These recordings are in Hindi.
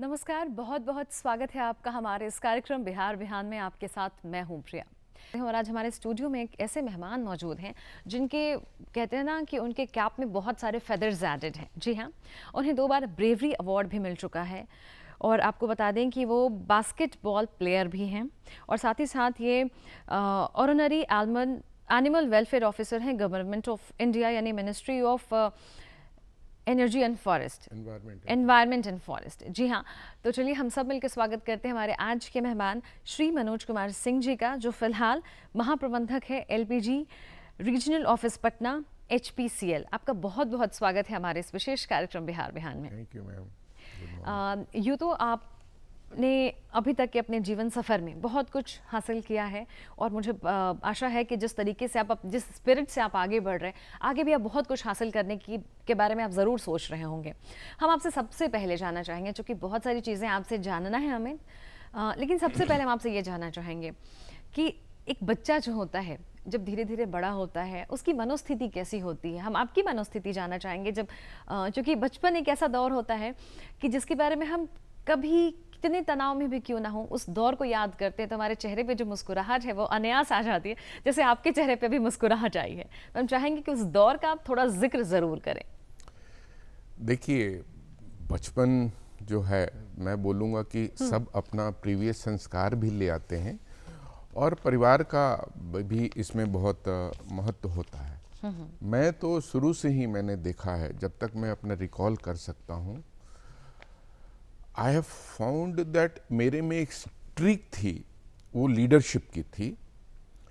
नमस्कार, बहुत बहुत स्वागत है आपका हमारे इस कार्यक्रम बिहार बिहान में। आपके साथ मैं हूं प्रिया। और आज हमारे स्टूडियो में एक ऐसे मेहमान मौजूद हैं जिनके कहते हैं ना कि उनके कैप में बहुत सारे फेदर्स एडेड हैं। जी हाँ, उन्हें 2 बार ब्रेवरी अवार्ड भी मिल चुका है। और आपको बता दें कि वो बास्केटबॉल प्लेयर भी हैं और साथ ही साथ ये ऑनररी एनिमल वेलफेयर ऑफिसर हैं गवर्नमेंट ऑफ इंडिया, यानी ministry of energy and forest, environment and forest. जी हाँ, तो चलिए हम सब मिलकर स्वागत करते हैं हमारे आज के मेहमान श्री मनोज कुमार सिंह जी का, जो फिलहाल महाप्रबंधक है LPG regional office Patna HPCL। आपका बहुत बहुत स्वागत है हमारे इस विशेष कार्यक्रम बिहार बिहान में। Thank you ma'am. यूँ तो आपने अभी तक के अपने जीवन सफ़र में बहुत कुछ हासिल किया है और मुझे आशा है कि जिस तरीके से आप जिस स्पिरिट से आप आगे बढ़ रहे हैं, आगे भी आप बहुत कुछ हासिल करने के बारे में आप ज़रूर सोच रहे होंगे। हम आपसे सबसे पहले जानना चाहेंगे, चूँकि बहुत सारी चीज़ें आपसे जानना है हमें, लेकिन सबसे पहले हम आपसे ये जानना चाहेंगे कि एक बच्चा जो होता है जब धीरे धीरे बड़ा होता है, उसकी मनोस्थिति कैसी होती है। हम आपकी मनोस्थिति जानना चाहेंगे, जब चूँकि बचपन एक ऐसा दौर होता है कि जिसके बारे में हम कभी कितने तनाव में भी क्यों ना हो उस दौर को याद करते हैं तो हमारे चेहरे पे जो मुस्कुराहट है वो अनायास आ जाती है, जैसे आपके चेहरे पे भी मुस्कुराहट आई है। तो हम चाहेंगे कि उस दौर का आप थोड़ा जिक्र ज़रूर करें। देखिए, बचपन जो है, मैं बोलूँगा कि सब अपना प्रीवियस संस्कार भी ले आते हैं और परिवार का भी इसमें बहुत महत्व होता है। मैं तो शुरू से ही मैंने देखा है, जब तक मैं अपना रिकॉल कर सकता हूँ, आई हैव फाउंड दैट मेरे में एक स्ट्रीक थी, वो लीडरशिप की थी।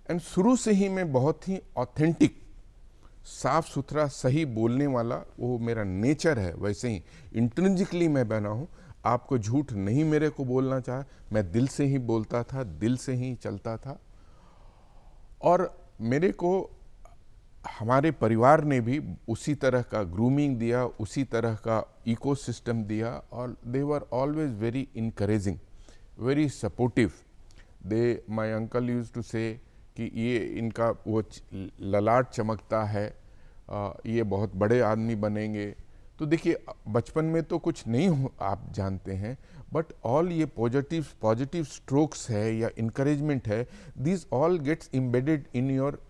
एंड शुरू से ही मैं बहुत ही ऑथेंटिक, साफ सुथरा, सही बोलने वाला, वो मेरा नेचर है। वैसे ही इंट्रिंसिकली मैं बना हूँ। आपको झूठ नहीं मेरे को बोलना चाहा, मैं दिल से ही बोलता था, दिल से ही चलता था। और मेरे को हमारे परिवार ने भी उसी तरह का ग्रूमिंग दिया, उसी तरह का इकोसिस्टम दिया और they were always very encouraging, very supportive. They my uncle used to say कि ये इनका वो ललाट चमकता है, ये बहुत बड़े आदमी बनेंगे। तो देखिए, बचपन में तो कुछ नहीं हो, आप जानते हैं, बट ऑल ये पॉजिटिव स्ट्रोक्स है या इनकरेजमेंट है, this all gets embedded in your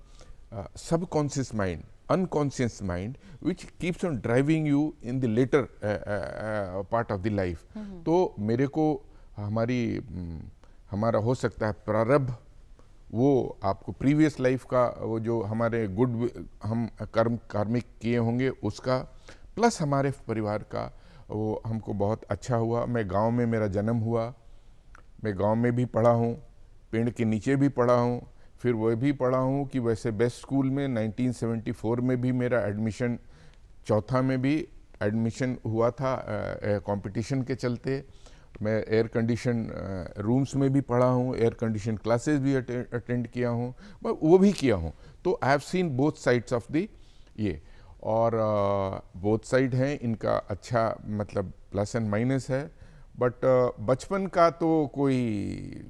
subconscious mind, unconscious mind, which keeps on driving you in the later part of the life. तो मेरे को हमारा हो सकता है प्रारब्ध, वो आपको प्रीवियस लाइफ का वो जो हमारे हम कार्मिक किए होंगे उसका, प्लस हमारे परिवार का वो हमको बहुत अच्छा हुआ। मैं गांव में मेरा जन्म हुआ, मैं गांव में भी पढ़ा हूँ, पेड़ के नीचे भी पढ़ा हूँ, फिर वह भी पढ़ा हूँ कि वैसे बेस्ट स्कूल में 1974 में भी मेरा एडमिशन, चौथा में भी एडमिशन हुआ था कंपटीशन के चलते। मैं एयर कंडीशन रूम्स में भी पढ़ा हूँ, एयर कंडीशन क्लासेस भी अटेंड किया हूँ, वो भी किया हूँ। तो I have seen both sides of the ये, और बोथ साइड हैं, इनका अच्छा मतलब प्लस एंड माइनस है। बट बचपन का तो कोई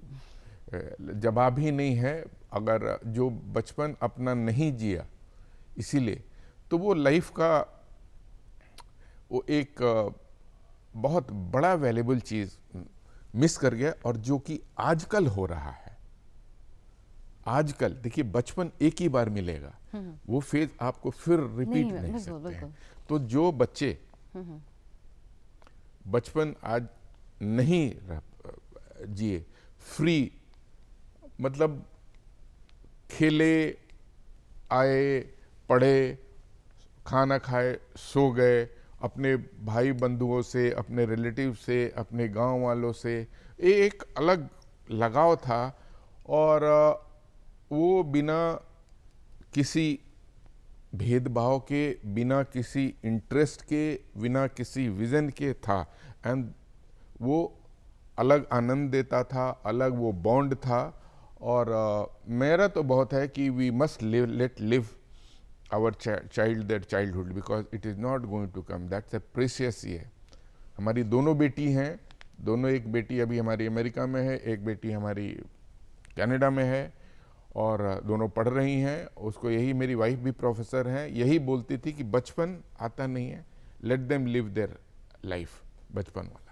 जवाब ही नहीं है। अगर जो बचपन अपना नहीं जिया, इसीलिए तो वो लाइफ का वो एक बहुत बड़ा वैल्यूबल चीज़ मिस कर गया, और जो कि आजकल हो रहा है। आजकल देखिए, बचपन एक ही बार मिलेगा, वो फेज आपको फिर रिपीट नहीं सकते हैं। तो जो बच्चे बचपन आज नहीं जिए, फ्री मतलब खेले, आए, पढ़े, खाना खाए, सो गए, अपने भाई बंधुओं से, अपने रिलेटिव से, अपने गांव वालों से एक अलग लगाव था। और वो बिना किसी भेदभाव के, बिना किसी इंटरेस्ट के, बिना किसी विजन के था। एंड वो अलग आनंद देता था, अलग वो बॉन्ड था। और मेरा तो बहुत है कि we must let live our child that childhood, because it is not going to come, that's a precious year. हमारी दोनों बेटी हैं, दोनों, एक बेटी अभी हमारी अमेरिका में है, एक बेटी हमारी कनाडा में है, और दोनों पढ़ रही हैं। उसको यही, मेरी वाइफ भी प्रोफेसर हैं, यही बोलती थी कि बचपन आता नहीं है, let them live their life, बचपन वाला।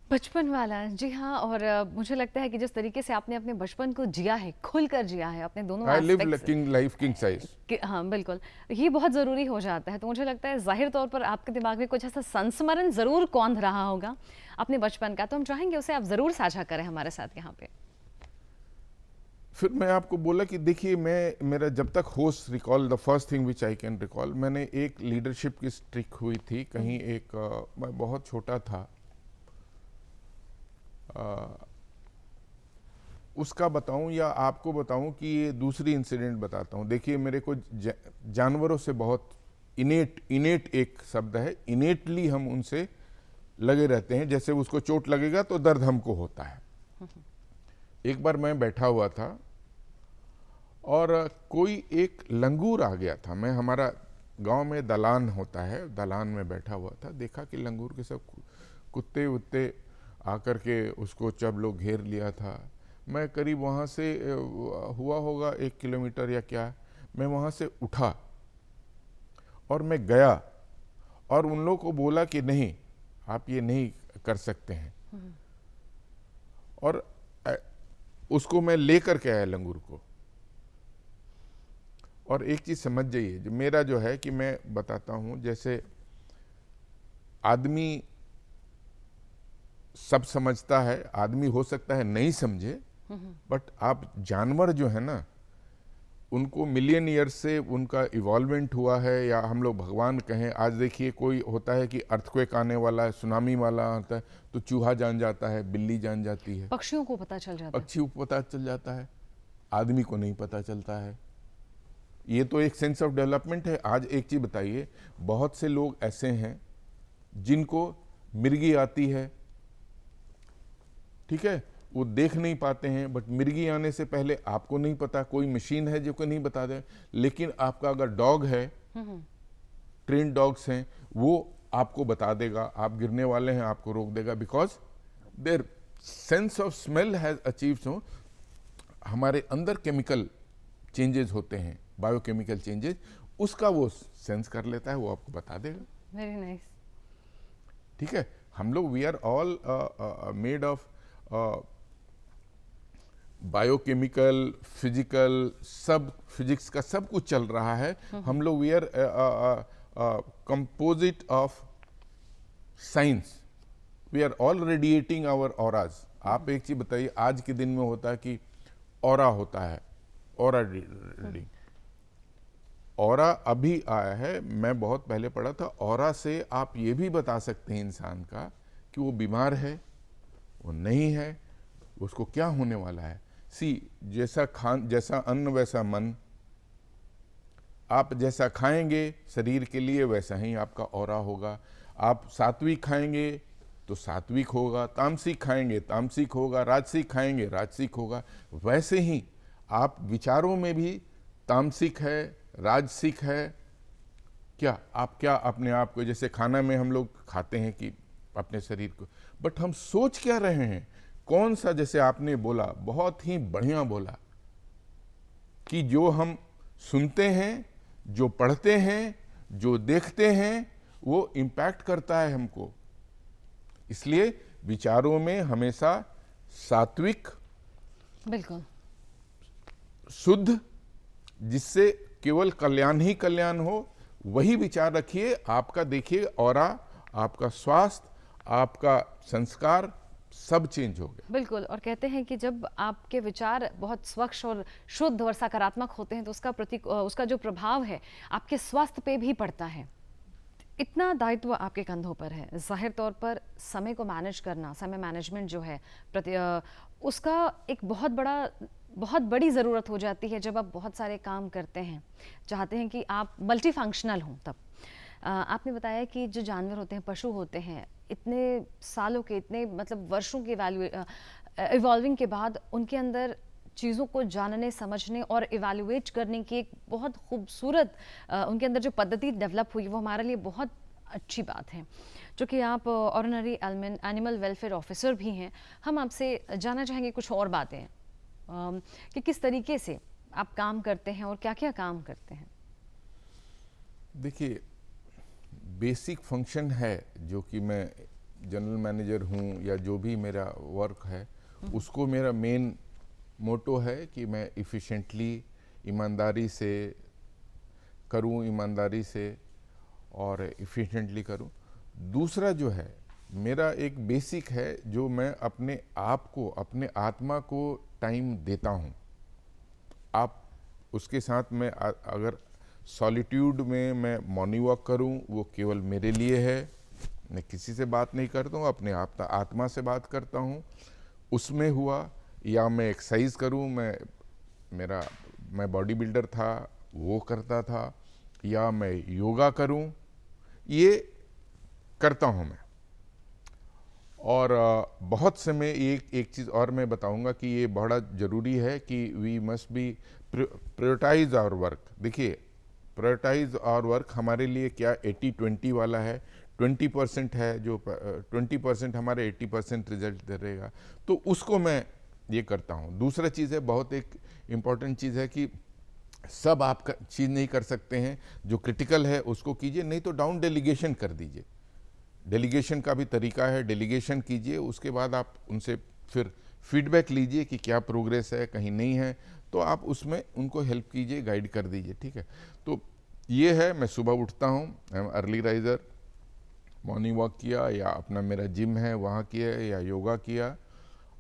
बचपन वाला, जी हाँ। और मुझे लगता है कि जिस तरीके से आपने अपने बचपन को जिया है, खुलकर जिया है अपने दोनों I live aspects, king life king size. हाँ बिल्कुल, ये बहुत ज़रूरी हो जाता है। तो मुझे लगता है ज़ाहिर तौर पर आपके दिमाग में कुछ ऐसा संस्मरण ज़रूर कौंध रहा होगा अपने बचपन का, तो हम चाहेंगे उसे आप ज़रूर साझा करें हमारे साथ यहाँ पे। फिर मैं आपको बोला कि देखिए, मैं मेरा जब तक होश recall, the first thing which I can recall, मैंने एक लीडरशिप की स्ट्रिक हुई थी कहीं, एक मैं बहुत छोटा था, उसका बताऊं या आपको बताऊं कि ये दूसरी इंसिडेंट बताता हूं। देखिए, मेरे को जानवरों से बहुत इनेट एक शब्द है, इनेटली हम उनसे लगे रहते हैं। जैसे उसको चोट लगेगा तो दर्द हमको होता है। एक बार मैं बैठा हुआ था और कोई एक लंगूर आ गया था। मैं, हमारा गांव में दलान होता है, दलान में बैठा हुआ था, देखा कि लंगूर के सब कुत्ते उत्ते आकर के उसको सब लोग घेर लिया था। मैं करीब वहाँ से हुआ होगा 1 किलोमीटर या क्या, मैं वहाँ से उठा और मैं गया और उन लोगों को बोला कि नहीं, आप ये नहीं कर सकते हैं। और उसको मैं लेकर के आया लंगूर को। और एक चीज समझ जाइए, जो मेरा जो है कि मैं बताता हूं, जैसे आदमी सब समझता है, आदमी हो सकता है नहीं समझे, बट आप जानवर जो है ना, उनको मिलियन ईयर से उनका इवॉल्वमेंट हुआ है, या हम लोग भगवान कहें। आज देखिए, कोई होता है कि अर्थक्वेक आने वाला है, सुनामी वाला आता है, तो चूहा जान जाता है, बिल्ली जान जाती है, पक्षियों को पता चल जाता है, पक्षी को पता चल जाता है, आदमी को नहीं पता चलता है। ये तो एक सेंस ऑफ डेवलपमेंट है। आज एक चीज बताइए, बहुत से लोग ऐसे हैं जिनको मिर्गी आती है, ठीक है, वो देख नहीं पाते हैं, बट मिर्गी आने से पहले आपको नहीं पता, कोई मशीन है जो को नहीं बता दे। लेकिन आपका अगर डॉग है, ट्रेन डॉग्स हैं, वो आपको बता देगा, आप गिरने वाले हैं, आपको रोक देगा, because their sense of smell has achieved. So हमारे अंदर केमिकल चेंजेस होते हैं, बायोकेमिकल चेंजेस, उसका वो सेंस कर लेता है, वो आपको बता देगा। Very nice. ठीक है, हम लोग we are all made of biochemical, physical, सब फिजिक्स का सब कुछ चल रहा है। हम लोग we are composite of science, we are all radiating our auras. आप एक चीज बताइए, आज के दिन में होता है कि ऑरा होता है, ऑरा रीडिंग। ऑरा अभी आया है, मैं बहुत पहले पढ़ा था। ऑरा से आप ये भी बता सकते हैं इंसान का कि वो बीमार है, वो नहीं है, उसको क्या होने वाला है। जैसा अन्न वैसा मन। आप जैसा खाएंगे शरीर के लिए, वैसा ही आपका ऑरा होगा। आप सात्विक खाएंगे तो सात्विक होगा, तामसिक खाएंगे तामसिक होगा, राजसिक खाएंगे राजसिक होगा। वैसे ही आप विचारों में भी तामसिक है, राजसिक है। क्या आप क्या अपने आप को, जैसे खाना में हम लोग खाते हैं कि अपने शरीर को, बट हम सोच क्या रहे हैं, कौन सा, जैसे आपने बोला, बहुत ही बढ़िया बोला कि जो हम सुनते हैं, जो पढ़ते हैं, जो देखते हैं, वो इम्पैक्ट करता है हमको। इसलिए विचारों में हमेशा सात्विक, बिल्कुल, शुद्ध, जिससे केवल कल्याण ही कल्याण हो, वही विचार रखिए। आपका देखिए ऑरा, आपका स्वास्थ्य, आपका संस्कार सब चेंज हो गया। बिल्कुल। और कहते हैं कि जब आपके विचार बहुत स्वच्छ और शुद्ध और सकारात्मक होते हैं तो उसका जो प्रभाव है आपके स्वास्थ्य पे भी पड़ता है। इतना दायित्व आपके कंधों पर है। जाहिर तौर पर समय को मैनेज करना, समय मैनेजमेंट जो है उसका एक बहुत बड़ी ज़रूरत हो जाती है जब आप बहुत सारे काम करते हैं, चाहते हैं कि आप मल्टी फंक्शनल हों। तब आपने बताया कि जो जानवर होते हैं, पशु होते हैं, इतने सालों के, इतने मतलब वर्षों के इवॉल्विंग के बाद उनके अंदर चीज़ों को जानने, समझने और इवैल्यूएट करने की एक बहुत खूबसूरत उनके अंदर जो पद्धति डेवलप हुई, वो हमारे लिए बहुत अच्छी बात है। जो कि आप ऑर्डिनरी एनिमल वेलफेयर ऑफिसर भी हैं, हम आपसे जानना चाहेंगे कुछ और बातें कि किस तरीके से आप काम करते हैं और क्या क्या काम करते हैं। देखिए, बेसिक फंक्शन है जो कि मैं जनरल मैनेजर हूँ या जो भी मेरा वर्क है, उसको मेरा मेन मोटो है कि मैं इफ़िशेंटली ईमानदारी से करूँ, ईमानदारी से और इफ़िशेंटली करूँ। दूसरा जो है मेरा एक बेसिक है, जो मैं अपने आप को, अपने आत्मा को टाइम देता हूँ। आप उसके साथ में अगर सॉलिट्यूड में मैं मॉर्निंग वॉक करूँ, वो केवल मेरे लिए है, मैं किसी से बात नहीं करता हूँ, अपने आत्मा से बात करता हूँ। उसमें हुआ, या मैं एक्सरसाइज करूँ, मैं बॉडी बिल्डर था, वो करता था, या मैं योगा करूँ, ये करता हूँ मैं। और बहुत से में एक चीज़ और मैं बताऊंगा कि ये बड़ा ज़रूरी है कि we must be prioritise our work. देखिए, प्रायोरिटाइज आवर वर्क हमारे लिए क्या 80-20 वाला है। 20% है जो 20% हमारे 80% रिजल्ट दे रहेगा, तो उसको मैं ये करता हूँ। दूसरा चीज़ है, बहुत एक इम्पॉर्टेंट चीज़ है कि सब आप चीज़ नहीं कर सकते हैं, जो क्रिटिकल है उसको कीजिए, नहीं तो डाउन डेलीगेशन कर दीजिए। डेलीगेशन का भी तरीका है, डेलीगेशन कीजिए, उसके बाद आप उनसे फिर फीडबैक लीजिए कि क्या प्रोग्रेस है, कहीं नहीं है, तो आप उसमें उनको हेल्प कीजिए, गाइड कर दीजिए, ठीक है। तो ये है, मैं सुबह उठता हूँ, I am early riser, morning walk किया, या अपना मेरा जिम है वहाँ किया, या योगा किया,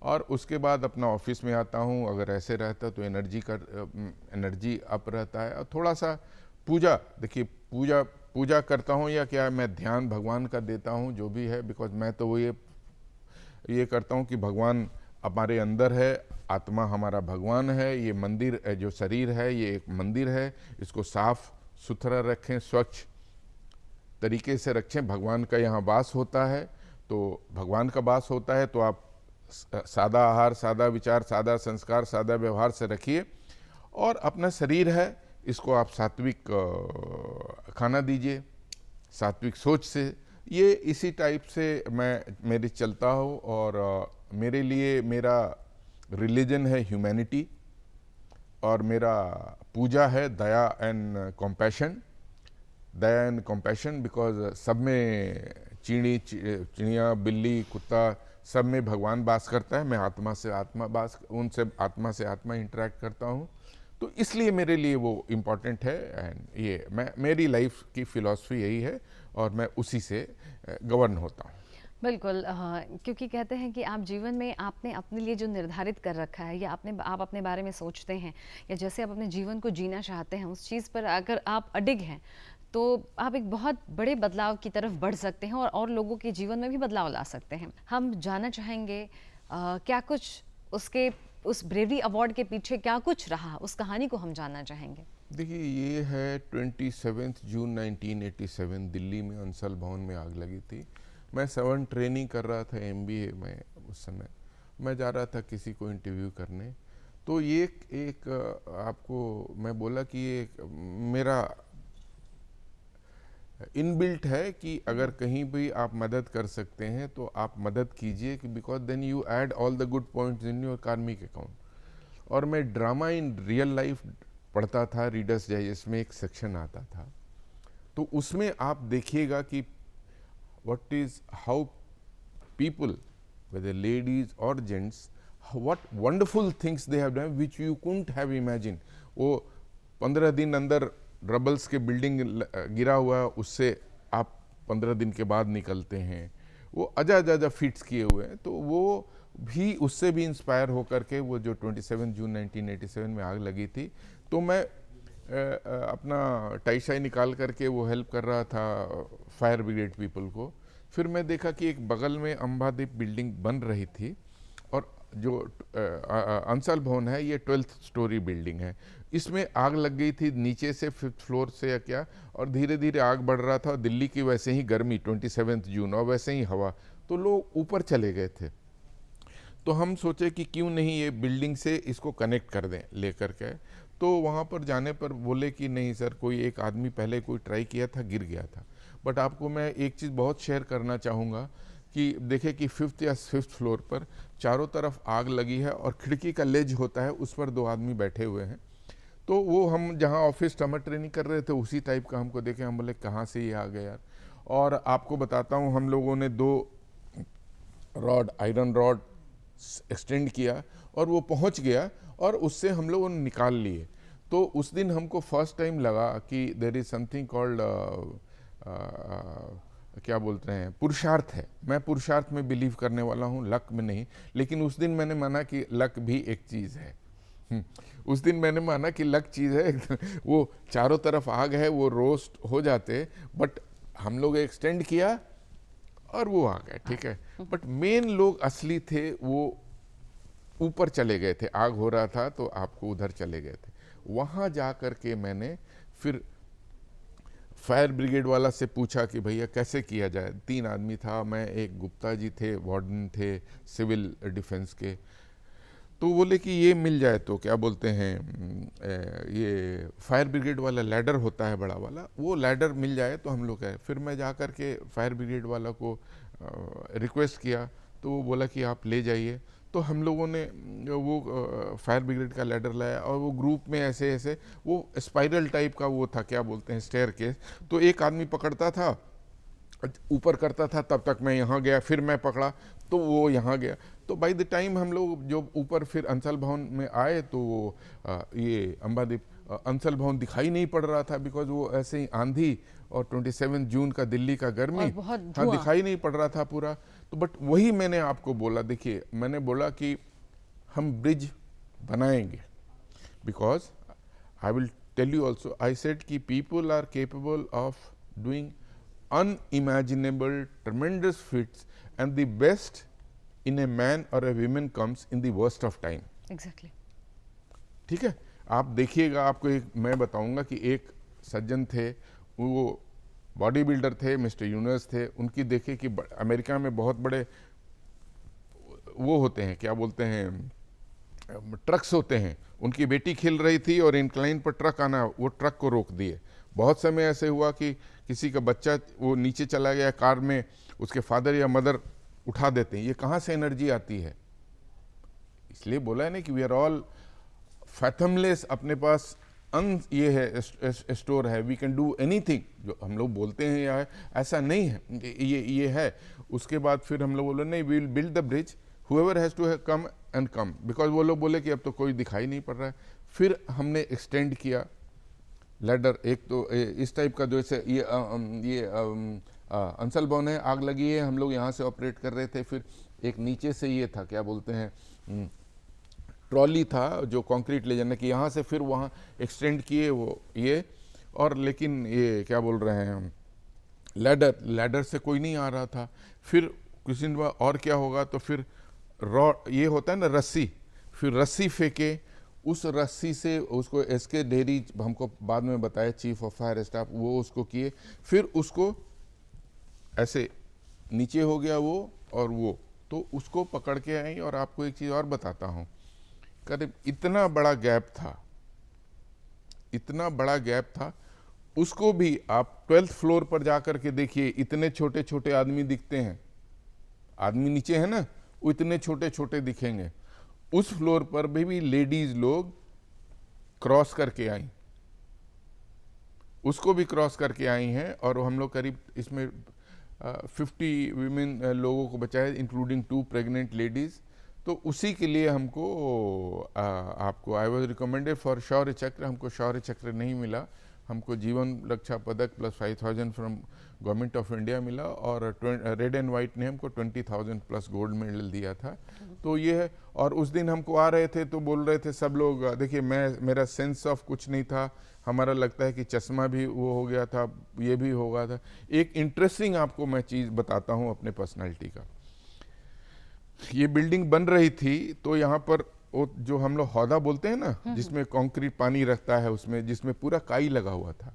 और उसके बाद अपना ऑफिस में आता हूँ। अगर ऐसे रहता तो एनर्जी अप रहता है। और थोड़ा सा पूजा, देखिए पूजा करता हूँ, या क्या मैं ध्यान भगवान का देता हूँ, जो भी है, बिकॉज मैं तो वो ये करता हूँ कि भगवान हमारे अंदर है, आत्मा हमारा भगवान है, ये मंदिर जो शरीर है ये एक मंदिर है, इसको साफ सुथरा रखें, स्वच्छ तरीके से रखें। भगवान का यहाँ वास होता है, तो भगवान का वास होता है, तो आप सादा आहार, सादा विचार, सादा संस्कार, सादा व्यवहार से रखिए। और अपना शरीर है, इसको आप सात्विक खाना दीजिए, सात्विक सोच से। ये इसी टाइप से मेरी चलता हूँ। और मेरे लिए मेरा रिलीजन है ह्यूमैनिटी, और मेरा पूजा है दया एंड कंपैशन, बिकॉज सब में चिड़िया, बिल्ली, कुत्ता, सब में भगवान वास करता है। मैं आत्मा से आत्मा इंटरेक्ट करता हूँ, तो इसलिए मेरे लिए वो इम्पॉर्टेंट है। एंड ये मेरी लाइफ की फिलॉसफी यही है, और मैं उसी से गवर्न होता हूँ। बिल्कुल, क्योंकि कहते हैं कि आप जीवन में आपने अपने लिए जो निर्धारित कर रखा है, या आप अपने बारे में सोचते हैं, या जैसे आप अपने जीवन को जीना चाहते हैं, उस चीज़ पर अगर आप अडिग हैं, तो आप एक बहुत बड़े बदलाव की तरफ बढ़ सकते हैं, और लोगों के जीवन में भी बदलाव ला सकते हैं। हम जानना चाहेंगे क्या कुछ उस ब्रेवरी अवार्ड के पीछे क्या कुछ रहा, उस कहानी को हम जानना चाहेंगे। देखिए, ये है 27 जून 1987, दिल्ली में अंसल भवन में आग लगी थी। मैं 7 ट्रेनिंग कर रहा था MBA में। उस समय मैं जा रहा था किसी को इंटरव्यू करने, तो ये एक आपको मैं बोला कि ये मेरा इनबिल्ट है कि अगर कहीं भी आप मदद कर सकते हैं तो आप मदद कीजिए, कि because then you add all the good points in your karmic account. और मैं ड्रामा इन रियल लाइफ पढ़ता था, रीडर्स डाइजेस्ट में एक सेक्शन आता था, तो उसमें आप देखिएगा कि what is how people, whether ladies or gents, what wonderful things they have done which you couldn't have imagined. वो 15 दिन अंदर रबल्स के बिल्डिंग गिरा हुआ है, उससे आप 15 दिन के बाद निकलते हैं। वो अजा फिट्स किए हुए हैं, तो वो भी उससे भी इंस्पायर होकर के वो जो 27 जून 1987 में आग लगी थी, तो मैं अपना टाई शाई निकाल करके वो हेल्प कर रहा था फायर ब्रिगेड पीपल को। फिर मैं देखा कि एक बगल में अंबादीप बिल्डिंग बन रही थी, और जो अंसल भवन है ये 12th स्टोरी बिल्डिंग है, इसमें आग लग गई थी नीचे से 5th फ्लोर से या क्या, और धीरे धीरे आग बढ़ रहा था। और दिल्ली की वैसे ही गर्मी 27 जून, और वैसे ही हवा, तो लोग ऊपर चले गए थे। तो हम सोचे कि क्यों नहीं ये बिल्डिंग से इसको कनेक्ट कर दें लेकर के। तो वहाँ पर जाने पर बोले कि नहीं सर, कोई एक आदमी पहले कोई ट्राई किया था, गिर गया था। बट आपको मैं एक चीज़ बहुत शेयर करना चाहूँगा कि देखें कि 5th या 5th फ्लोर पर चारों तरफ आग लगी है, और खिड़की का लेज होता है, उस पर 2 आदमी बैठे हुए हैं। तो वो हम जहाँ ऑफिस समर ट्रेनिंग कर रहे थे उसी टाइप का हमको देखे, हम बोले कहाँ से ये आ गया यार। और आपको बताता हूँ, हम लोगों ने 2 रॉड, आयरन रॉड एक्सटेंड किया और वो पहुंच गया और उससे हम लोगों ने निकाल लिए। तो उस दिन हमको फर्स्ट टाइम लगा कि देयर इज समथिंग कॉल्ड क्या बोलते हैं, पुरुषार्थ है। मैं पुरुषार्थ में बिलीव करने वाला हूँ, लक में नहीं। लेकिन उस दिन मैंने माना कि लक भी एक चीज़ है। उस दिन मैंने माना कि लक चीज़ है। वो चारों तरफ आग है, वो रोस्ट हो जाते, बट हम लोग एक्सटेंड किया और वो आ गए, ठीक है। बट मेन लोग असली थे वो ऊपर चले गए थे, आग हो रहा था तो आपको उधर चले गए थे। वहाँ जा कर के मैंने फिर फायर ब्रिगेड वाला से पूछा कि भैया कैसे किया जाए। 3 आदमी था, मैं, एक गुप्ता जी थे, वार्डन थे सिविल डिफेंस के। तो बोले कि ये मिल जाए तो क्या बोलते हैं, ये फायर ब्रिगेड वाला लैडर होता है बड़ा वाला, वो लैडर मिल जाए तो हम लोग है। फिर मैं जा कर के फायर ब्रिगेड वाला को रिक्वेस्ट किया तो वो बोला कि आप ले जाइए। तो हम लोगों ने वो फायर ब्रिगेड का लैडर लाया और वो ग्रुप में ऐसे ऐसे, वो स्पाइरल टाइप का वो था, क्या बोलते हैं, स्टेयर केस। तो एक आदमी पकड़ता था, ऊपर करता था, तब तक मैं यहाँ गया, फिर मैं पकड़ा तो वो यहाँ गया। तो बाय द टाइम हम लोग जो ऊपर फिर अंसल भवन में आए तो वो ये अंबादीप अंसल भवन दिखाई नहीं पड़ रहा था, बिकॉज वो ऐसे ही आंधी और 27 जून का दिल्ली का गर्मी, और बहुत हाँ, धुआं। दिखाई नहीं पड़ रहा था पूरा। तो बट वही मैंने आपको बोला, देखिए मैंने बोला कि हम ब्रिज बनाएंगे, because I will tell you also, I said कि people are capable of doing unimaginable tremendous feats, and the best in a man or a woman comes in the worst of time. Exactly. ठीक है, आप देखिएगा, आपको एक मैं बताऊंगा कि एक सज्जन थे, वो बॉडी बिल्डर थे, मिस्टर यूनस थे। उनकी देखिए कि अमेरिका में बहुत बड़े वो होते हैं, क्या बोलते हैं, ट्रक्स होते हैं। उनकी बेटी खेल रही थी और इंक्लाइन पर ट्रक आना, वो ट्रक को रोक दिए। बहुत समय ऐसे हुआ कि किसी का बच्चा वो नीचे चला गया कार में, उसके फादर या मदर उठा देते हैं। ये कहाँ से एनर्जी आती है? इसलिए बोला है ना कि वी आर ऑल फैथमलेस, अपने पास ये है, स्टोर है, वी कैन डू एनीथिंग। जो हम लोग बोलते हैं या ऐसा नहीं है, ये है। उसके बाद फिर हम लोग बोले नहीं, we will build the bridge, whoever has to come and come, because वो लोग बोले कि अब तो कोई दिखाई नहीं पड़ रहा है। फिर हमने एक्सटेंड किया लैडर, एक तो इस टाइप का, जो ऐसे ये अंसल भवन है, आग लगी है, हम लोग यहाँ से ऑपरेट कर रहे थे। फिर एक नीचे से ये था, क्या बोलते हैं, ट्रॉली था जो कंक्रीट ले जाने की, यहाँ से फिर वहाँ एक्सटेंड किए वो ये। और लेकिन ये क्या बोल रहे हैं, लैडर से कोई नहीं आ रहा था। फिर किसी दिन बाद और क्या होगा, तो फिर रॉड, ये होता है ना रस्सी, फिर रस्सी फेंके, उस रस्सी से उसको एसके डेरी हमको बाद में बताया, चीफ ऑफ फायर स्टाफ, वो उसको किए। फिर उसको ऐसे नीचे हो गया वो, और वो तो उसको पकड़ के आई। और आपको एक चीज़ और बताता हूँ, करीब इतना बड़ा गैप था, इतना बड़ा गैप था, उसको भी आप 12th फ्लोर पर जाकर के देखिए, इतने छोटे छोटे आदमी दिखते हैं। आदमी नीचे है ना, वो इतने छोटे छोटे दिखेंगे। उस फ्लोर पर भी लेडीज लोग क्रॉस करके आई, उसको भी क्रॉस करके आई हैं। और हम लोग करीब इसमें 50 वीमेन लोगों को बचाए, इंक्लूडिंग 2 प्रेग्नेंट लेडीज। तो उसी के लिए हमको आपको आई वॉज रिकमेंडेड फॉर शौर्य चक्र। हमको शौर्य चक्र नहीं मिला, हमको जीवन रक्षा पदक plus 5000 from government of India मिला। और रेड एंड वाइट ने हमको 20,000 प्लस गोल्ड मेडल दिया था। तो ये है। और उस दिन हमको आ रहे थे तो बोल रहे थे सब लोग, देखिए मेरा सेंस ऑफ कुछ नहीं था, हमारा लगता है कि चश्मा भी वो हो गया था, ये भी हो गया था। एक इंटरेस्टिंग आपको मैं चीज़ बताता हूँ अपने पर्सनालिटी का। ये बिल्डिंग बन रही थी तो यहाँ पर वो जो हम लोग हौदा बोलते हैं ना, जिसमें कंक्रीट पानी रखता है, उसमें जिसमें पूरा काई लगा हुआ था।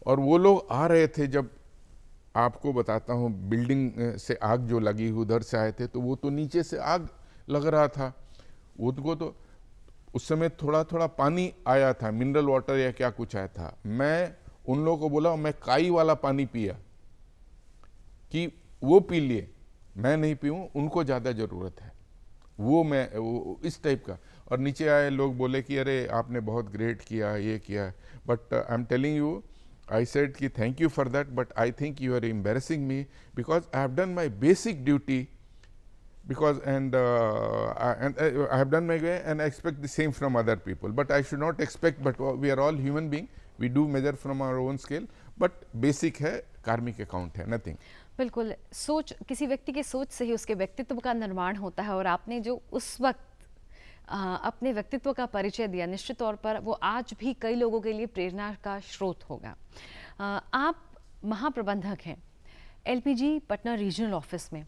और वो लोग आ रहे थे, जब आपको बताता हूँ, बिल्डिंग से आग जो लगी उधर से आए थे, तो वो तो नीचे से आग लग रहा था। उनको तो उस समय थोड़ा थोड़ा पानी आया था, मिनरल वाटर या क्या कुछ आया था। मैं उन लोगों को बोला, मैं काई वाला पानी पिया कि वो पी लिए, मैं नहीं पीऊँ, उनको ज़्यादा ज़रूरत है। वो इस टाइप का। और नीचे आए लोग बोले कि अरे आपने बहुत ग्रेट किया, ये किया। But I am telling you, I said कि thank you for that, but I think you are embarrassing me because I have done my basic duty because I have done my way and I expect the same from other people, but I should not expect, but we are all human being, we do measure from our own scale, but basic है कार्मिक अकाउंट है, nothing. बिल्कुल, सोच किसी व्यक्ति की सोच से ही उसके व्यक्तित्व का निर्माण होता है और आपने जो उस वक्त अपने व्यक्तित्व का परिचय दिया, निश्चित तौर पर वो आज भी कई लोगों के लिए प्रेरणा का स्रोत होगा। आप महाप्रबंधक हैं एलपीजी पटना रीजनल ऑफिस में,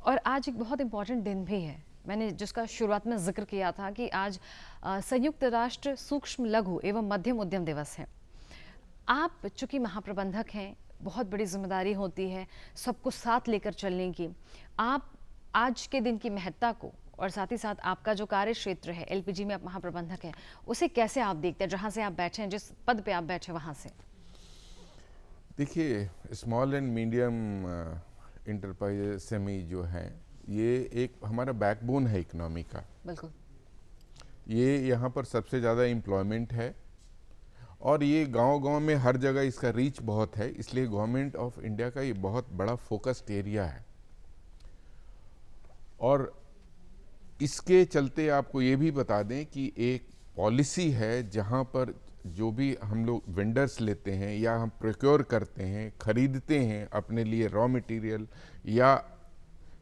और आज एक बहुत इम्पॉर्टेंट दिन भी है, मैंने जिसका शुरुआत में जिक्र किया था कि आज संयुक्त राष्ट्र सूक्ष्म लघु एवं मध्यम उद्यम दिवस है। आप चूँकि महाप्रबंधक हैं, बहुत बड़ी जिम्मेदारी होती है सबको साथ लेकर चलने की। आप आज के दिन की महत्ता को और साथ ही साथ आपका जो कार्य क्षेत्र है एलपीजी में आप महाप्रबंधक हैं, उसे कैसे आप देखते हैं जहाँ से आप बैठे हैं, जिस पद पे आप बैठे वहाँ से? देखिए, small and medium enterprise semi जो है, ये एक हमारा बैकबोन है इकोनॉमी का। बिल्कुल, ये यहाँ पर सबसे ज़्यादा एम्प्लॉयमेंट है और ये गांव-गांव में हर जगह इसका रीच बहुत है, इसलिए गवर्नमेंट ऑफ इंडिया का ये बहुत बड़ा फोकस्ड एरिया है। और इसके चलते आपको ये भी बता दें कि एक पॉलिसी है जहाँ पर जो भी हम लोग वेंडर्स लेते हैं या हम प्रोक्योर करते हैं, खरीदते हैं अपने लिए रॉ मटेरियल, या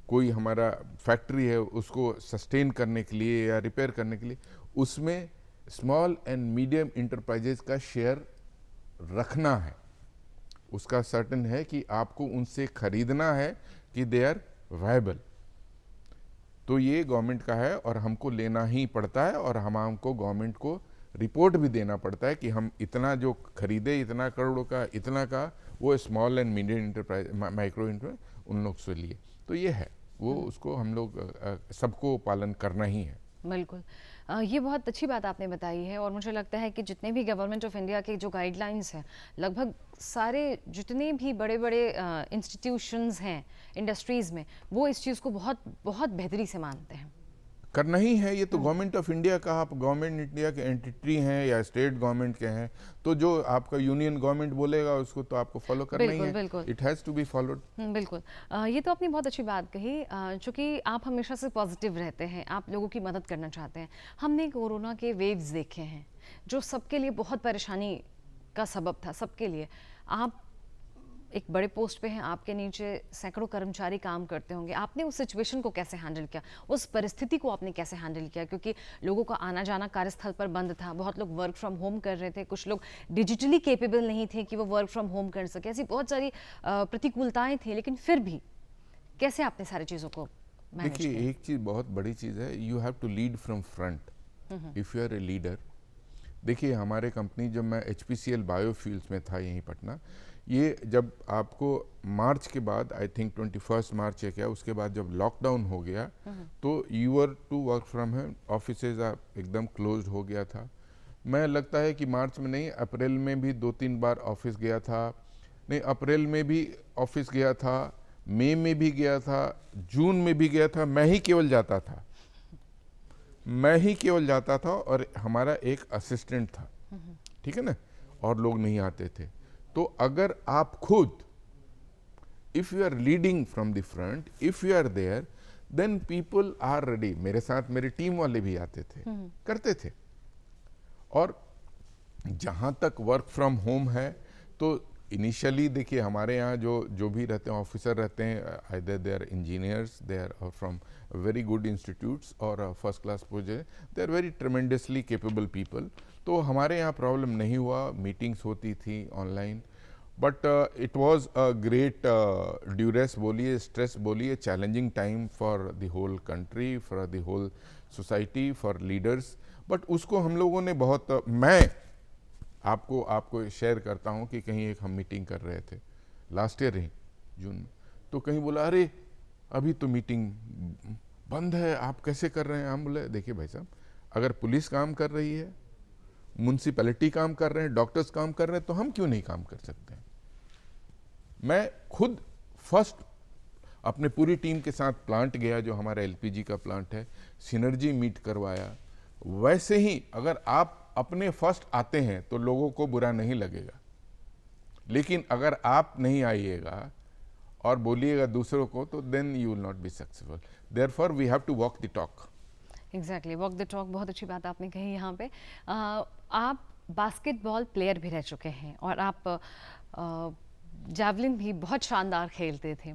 कोई हमारा फैक्ट्री है उसको सस्टेन करने के लिए या रिपेयर करने के लिए, उसमें स्मॉल एंड मीडियम इंटरप्राइजेज का शेयर रखना है। उसका सर्टेन है कि आपको उनसे खरीदना है कि दे आर वायबल। तो ये गवर्नमेंट का है और हमको लेना ही पड़ता है, और हमको गवर्नमेंट को रिपोर्ट भी देना पड़ता है कि हम इतना जो खरीदे, इतना करोड़ों का, इतना का, वो small and medium enterprise, micro enterprise उन लोग से लिए। तो ये है वो, उसको हम लोग सबको पालन करना ही है। बिल्कुल, ये बहुत अच्छी बात आपने बताई है और मुझे लगता है कि जितने भी गवर्नमेंट ऑफ इंडिया के जो गाइडलाइंस हैं, लगभग सारे जितने भी बड़े बड़े इंस्टीट्यूशंस हैं इंडस्ट्रीज़ में, वो इस चीज़ को बहुत बहुत बेहतरी से मानते हैं। करना ही है, ये तो गवर्नमेंट ऑफ इंडिया का, आप गवर्नमेंट इंडिया के एंटिटी हैं या स्टेट गवर्नमेंट के हैं, तो जो आपका यूनियन गवर्नमेंट बोलेगा उसको तो आपको फॉलो करना ही है। बिल्कुल, it has to be followed. बिल्कुल, ये तो आपने बहुत अच्छी बात कही। चूँकि आप हमेशा से पॉजिटिव रहते हैं, आप लोगों की मदद करना चाहते हैं। हमने कोरोना के वेव्स देखे हैं जो सबके लिए बहुत परेशानी का सबब था, सबके लिए। आप एक बड़े पोस्ट पे हैं, आपके नीचे सैकड़ों कर्मचारी काम करते होंगे, आपने उस सिचुएशन को कैसे हैंडल किया, उस परिस्थिति को आपने कैसे हैंडल किया? क्योंकि लोगों का आना जाना कार्यस्थल पर बंद था, बहुत लोग वर्क फ्रॉम होम कर रहे थे, कुछ लोग डिजिटली कैपेबल नहीं थे कि वो वर्क फ्रॉम होम कर सके, ऐसी बहुत सारी प्रतिकूलताएं थी, लेकिन फिर भी कैसे आपने सारी चीज़ों को मैनेज किया? देखिए, एक चीज़ बहुत बड़ी चीज़ है, you have to lead from front if you are a leader. देखिए, हमारे कंपनी, जब मैं HPCL बायोफ्यूल्स में था यहीं पटना, ये जब आपको मार्च के बाद, आई थिंक 21 मार्च है क्या, उसके बाद जब लॉकडाउन हो गया तो you were to work from home, offices एकदम क्लोज्ड हो गया था। मैं लगता है कि मार्च में नहीं, अप्रैल में भी 2-3 बार ऑफिस गया था, नहीं अप्रैल में भी ऑफिस गया था, मई में भी गया था, जून में भी गया था। मैं ही केवल जाता था, मैं ही केवल जाता था और हमारा एक असिस्टेंट था, ठीक है ना, और लोग नहीं आते थे। तो अगर आप खुद, if you are leading from the front, if you are there, then people are ready. मेरे साथ मेरे टीम वाले भी आते थे, करते थे। और जहाँ तक वर्क फ्रॉम होम है, तो इनिशियली देखिए, हमारे यहाँ जो भी रहते हैं, ऑफिसर रहते हैं, either they are engineers, they are from very good institutes और first class project, they are very tremendously capable people. तो हमारे यहाँ प्रॉब्लम नहीं हुआ, मीटिंग्स होती थी online, but it was a great duress बोलिए, स्ट्रेस बोलिए, challenging time for the whole country, for the whole society, for leaders. But उसको हम लोगों ने बहुत, मैं आपको शेयर करता हूँ कि कहीं एक हम मीटिंग कर रहे थे लास्ट ईयर ही जून में, तो कहीं बोला, अरे अभी तो मीटिंग बंद है, आप कैसे कर रहे हैं? हम बोले, देखिए भाई साहब, अगर पुलिस काम कर रही है, म्यूनसिपैलिटी काम कर रहे हैं, डॉक्टर्स काम कर रहे हैं, तो हम क्यों नहीं काम कर सकते हैं? मैं खुद फर्स्ट अपने पूरी टीम के साथ प्लांट गया, जो हमारा LPG का प्लांट है, सिनर्जी मीट करवाया। वैसे ही अगर आप अपने फर्स्ट आते हैं तो लोगों को बुरा नहीं लगेगा, लेकिन अगर आप नहीं आइएगा और बोलिएगा दूसरों को, तो then you will not be successful. Therefore we have to walk the talk. Exactly, walk the talk, बहुत अच्छी बात आपने कही यहाँ पे। आप बास्केटबॉल प्लेयर भी रह चुके हैं और आप जैवलिन भी बहुत शानदार खेलते थे।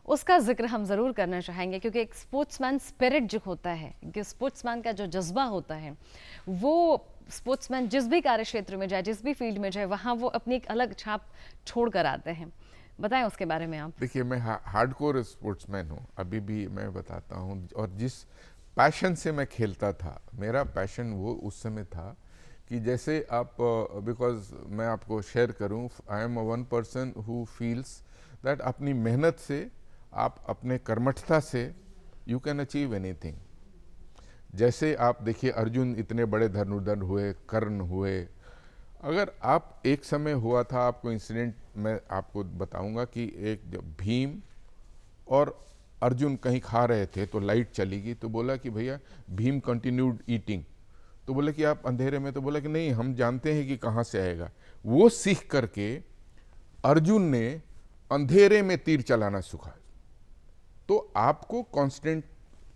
उसका जिक्र हम ज़रूर करना चाहेंगे क्योंकि एक स्पोर्ट्समैन स्पिरिट जो होता है, कि स्पोर्ट्समैन का जो जज्बा होता है, वो स्पोर्ट्समैन जिस भी कार्य क्षेत्र में जाए, जिस भी फील्ड में जाए, वहाँ वो अपनी एक अलग छाप छोड़ कर आते हैं। बताएं उसके बारे में आप। देखिए, मैं हार्डकोर स्पोर्ट्समैन हूँ, अभी भी मैं बताता हूँ। और जिस पैशन से मैं खेलता था, मेरा पैशन वो उस समय था कि जैसे आप, बिकॉज मैं आपको शेयर करूँ, I am one person who feels that अपनी मेहनत से, आप अपने कर्मठता से यू कैन अचीव एनीथिंग। जैसे आप देखिए, अर्जुन इतने बड़े धनुर्धर हुए, कर्ण हुए। अगर आप, एक समय हुआ था, आपको इंसिडेंट मैं आपको बताऊंगा कि एक जब भीम और अर्जुन कहीं खा रहे थे तो लाइट चली गई, तो बोला कि भैया, भीम कंटिन्यूड ईटिंग, तो बोला कि आप अंधेरे में, तो बोला कि नहीं, हम जानते हैं कि कहाँ से आएगा। वो सीख करके अर्जुन ने अंधेरे में तीर चलाना सीखा। तो आपको कांस्टेंट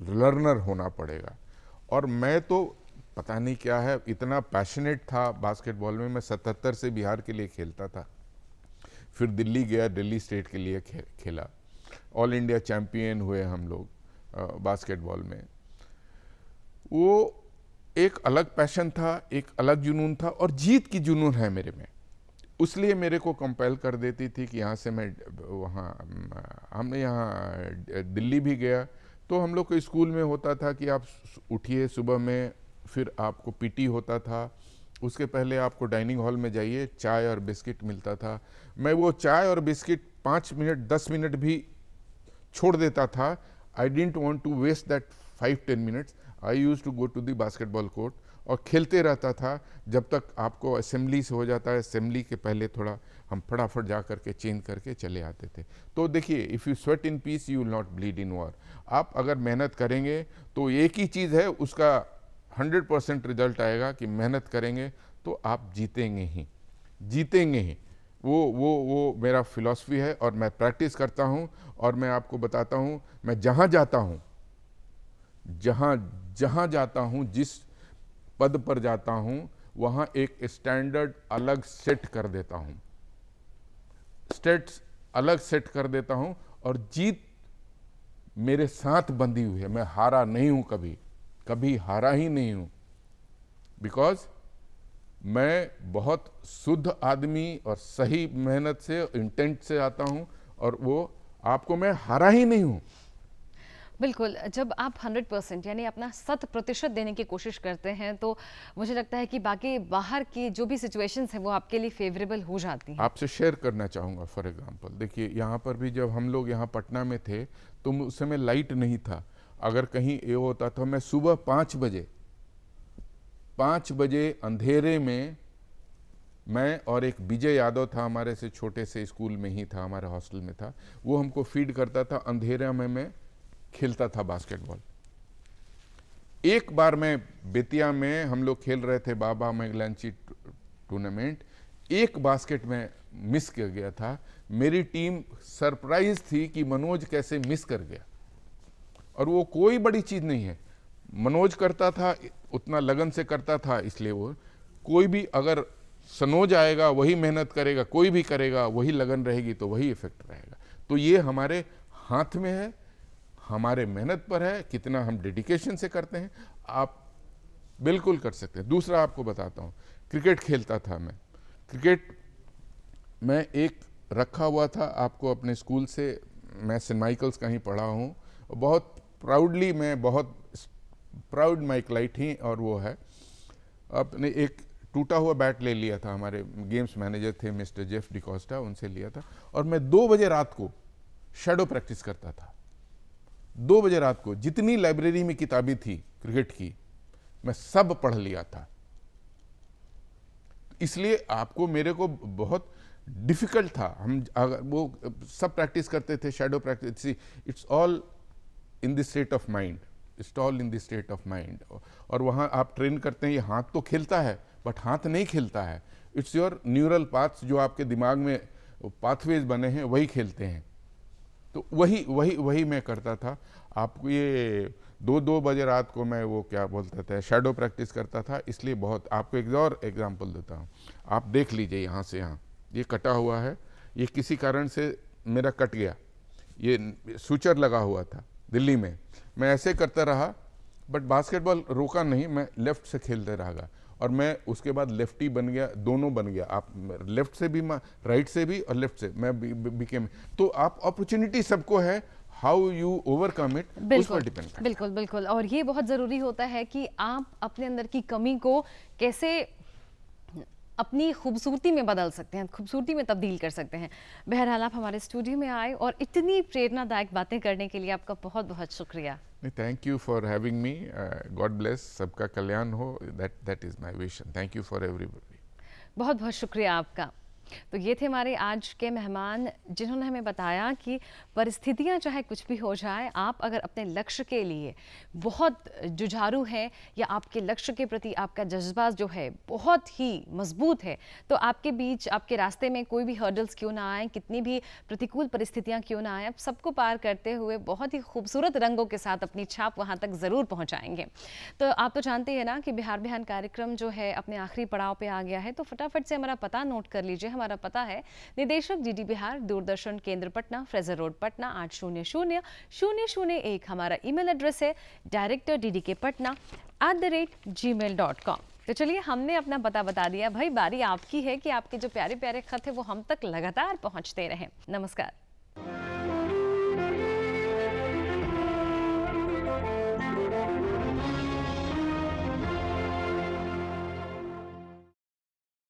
लर्नर होना पड़ेगा। और मैं तो पता नहीं क्या है, इतना पैशनेट था बास्केटबॉल में। मैं 77 से बिहार के लिए खेलता था, फिर दिल्ली गया, दिल्ली स्टेट के लिए खेला, ऑल इंडिया चैंपियन हुए हम लोग बास्केटबॉल में। वो एक अलग पैशन था, एक अलग जुनून था, और जीत की जुनून है मेरे में, उसलिए मेरे को कंपेल कर देती थी कि यहाँ से मैं वहाँ, हमने यहाँ दिल्ली भी गया तो हम लोग को स्कूल में होता था कि आप उठिए सुबह में, फिर आपको पीटी होता था, उसके पहले आपको डाइनिंग हॉल में जाइए, चाय और बिस्किट मिलता था। मैं वो चाय और बिस्किट 5 मिनट 10 मिनट भी छोड़ देता था। I didn't want to waste that 5-10 minutes. I use to go to the basketball court और खेलते रहता था जब तक आपको असेंबली से हो जाता है। असेंबली के पहले थोड़ा हम फटाफट जा करके चेंज करके चले आते थे। तो देखिए, if you sweat in peace you will not bleed in war. आप अगर मेहनत करेंगे तो एक ही चीज़ है, उसका 100% रिजल्ट आएगा कि मेहनत करेंगे तो आप जीतेंगे ही, जीतेंगे ही। वो मेरा फिलॉसफी है और मैं प्रैक्टिस करता हूँ। और मैं आपको बताता हूँ, मैं जहाँ जाता हूँ, जहाँ जाता हूँ, जिस पद पर जाता हूँ, वहाँ एक स्टैंडर्ड अलग सेट कर देता हूँ, स्टेट्स अलग सेट कर देता हूँ, और जीत मेरे साथ बंधी हुई है। मैं हारा नहीं हूँ, कभी हारा ही नहीं हूँ, बिकॉज मैं बहुत शुद्ध आदमी और सही मेहनत से, इंटेंट से आता हूँ, और वो आपको मैं हारा ही नहीं हूँ। बिल्कुल, जब आप 100% यानी अपना 100% देने की कोशिश करते हैं तो मुझे लगता है कि बाकी बाहर की जो भी सिचुएशंस हैं वो आपके लिए फेवरेबल हो जाती हैं। आपसे शेयर करना चाहूँगा फॉर एग्जांपल, देखिए यहाँ पर भी जब हम लोग यहाँ पटना में थे तो उस समय लाइट नहीं था। अगर कहीं ये होता तो मैं सुबह 5 बजे अंधेरे में, मैं और एक विजय यादव था, हमारे से छोटे से स्कूल में ही था, हमारे हॉस्टल में था, वो हमको फीड करता था। अंधेरे में मैं खेलता था बास्केटबॉल। एक बार मैं बेतिया में, हम लोग खेल रहे थे बाबा मैगलांची टूर्नामेंट, एक बास्केट में मिस कर गया था। मेरी टीम सरप्राइज थी कि मनोज कैसे मिस कर गया, और वो कोई बड़ी चीज नहीं है। मनोज करता था, उतना लगन से करता था, इसलिए वो, कोई भी अगर सनोज आएगा वही मेहनत करेगा, कोई भी करेगा वही लगन रहेगी, तो वही इफेक्ट रहेगा। तो ये हमारे हाथ में है, हमारे मेहनत पर है, कितना हम डेडिकेशन से करते हैं। आप बिल्कुल कर सकते हैं। दूसरा आपको बताता हूँ, क्रिकेट खेलता था मैं। क्रिकेट मैं एक रखा हुआ था, आपको अपने स्कूल से, मैं सेंट माइकल्स का ही पढ़ा हूँ, बहुत प्राउडली, मैं बहुत प्राउड माइकलाइट ही, और वो है, अपने एक टूटा हुआ बैट ले लिया था, हमारे गेम्स मैनेजर थे मिस्टर जेफ डिकोस्टा, उनसे लिया था, और मैं 2 बजे रात को शैडो प्रैक्टिस करता था। 2 बजे रात को जितनी लाइब्रेरी में किताबें थी क्रिकेट की, मैं सब पढ़ लिया था। इसलिए आपको, मेरे को बहुत डिफिकल्ट था। हम वो सब प्रैक्टिस करते थे, shadow practice. It's all in the state of mind, it's all in the state of mind. और वहाँ आप ट्रेन करते हैं, ये हाथ तो खेलता है बट हाथ नहीं खेलता है। इट्स योर न्यूरल पाथ्स, जो आपके दिमाग में पाथवेज बने हैं, वही खेलते हैं। तो वही वही वही मैं करता था। आपको ये 2-2 बजे रात को मैं वो क्या बोलते थे शैडो प्रैक्टिस करता था, इसलिए बहुत। आपको एक और एग्जांपल देता हूँ, आप देख लीजिए यहाँ से यहाँ ये कटा हुआ है, ये किसी कारण से मेरा कट गया, ये सूचर लगा हुआ था दिल्ली में। मैं ऐसे करता रहा बट बास्केटबॉल रोका नहीं, मैं लेफ्ट से खेलते रहा और मैं उसके बाद लेफ्टी बन गया, दोनों बन गया। आप लेफ्ट से भी, राइट से भी और लेफ्ट से मैं बिकेम। तो आप अपॉर्चुनिटी सबको है, हाउ यू ओवरकम इट उस पर डिपेंड करता है। बिल्कुल बिल्कुल, और ये बहुत ज़रूरी होता है कि आप अपने अंदर की कमी को कैसे अपनी खूबसूरती में बदल सकते हैं, खूबसूरती में तब्दील कर सकते हैं। बहरहाल आप हमारे स्टूडियो में आए और इतनी प्रेरणादायक बातें करने के लिए आपका बहुत बहुत शुक्रिया। Thank you for having me. God bless, सबका कल्याण हो, that is my wish. Thank you for everybody. बहुत बहुत शुक्रिया आपका। तो ये थे हमारे आज के मेहमान, जिन्होंने हमें बताया कि परिस्थितियां चाहे कुछ भी हो जाए, आप अगर अपने लक्ष्य के लिए बहुत जुझारू हैं या आपके लक्ष्य के प्रति आपका जज्बा जो है बहुत ही मजबूत है, तो आपके बीच, आपके रास्ते में कोई भी हर्डल्स क्यों ना आए, कितनी भी प्रतिकूल परिस्थितियां क्यों ना आए, आप सबको पार करते हुए बहुत ही खूबसूरत रंगों के साथ अपनी छाप वहां तक ज़रूर पहुंचाएंगे। तो आप तो जानते हैं ना कि बिहार बिहान कार्यक्रम जो है अपने आखिरी पड़ाव पे आ गया है, तो फटाफट से हमारा पता नोट कर लीजिए। हमारा पता है निदेशक डीडी बिहार, दूरदर्शन केंद्र पटना, फ्रेजर रोड पटना 800001। हमारा ईमेल एड्रेस है directordkpatna@gmail.com। तो चलिए, हमने अपना पता बता दिया, भाई बारी आपकी है कि आपके जो प्यारे प्यारे खत है वो हम तक लगातार पहुंचते रहें। नमस्कार।